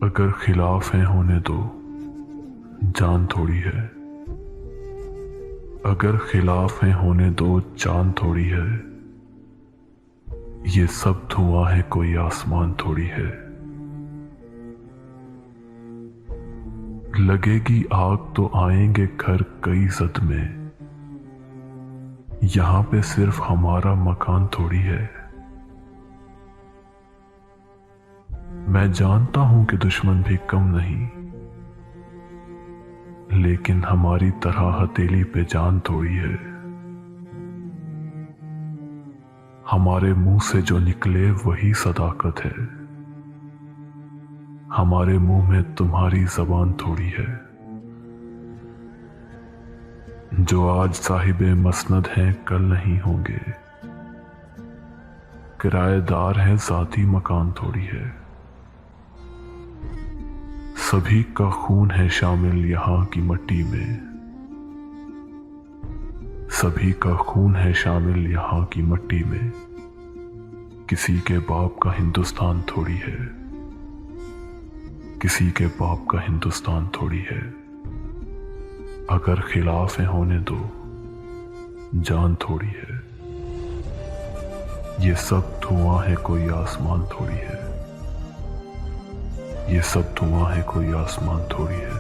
अगर खिलाफ हैं होने दो, जान थोड़ी है। अगर खिलाफ हैं होने दो, जान थोड़ी है। ये सब धुआं है, कोई आसमान थोड़ी है। लगेगी आग तो आएंगे घर कई जद में, यहां पे सिर्फ हमारा मकान थोड़ी है। मैं जानता हूं कि दुश्मन भी कम नहीं, लेकिन हमारी तरह हथेली पे जान थोड़ी है। हमारे मुंह से जो निकले वही सदाकत है। हमारे मुंह में तुम्हारी जबान थोड़ी है। जो आज साहिबे मसनद हैं कल नहीं होंगे, किराएदार है जाती मकान थोड़ी है। सभी का खून है शामिल यहां की मट्टी में, सभी का खून है शामिल यहां की मट्टी में। किसी के बाप का हिंदुस्तान थोड़ी है, किसी के बाप का हिंदुस्तान थोड़ी है। अगर खिलाफ है होने दो, जान थोड़ी है। ये सब धुआं है, कोई आसमान थोड़ी है। ये सब धुआं है, कोई आसमान थोड़ी है।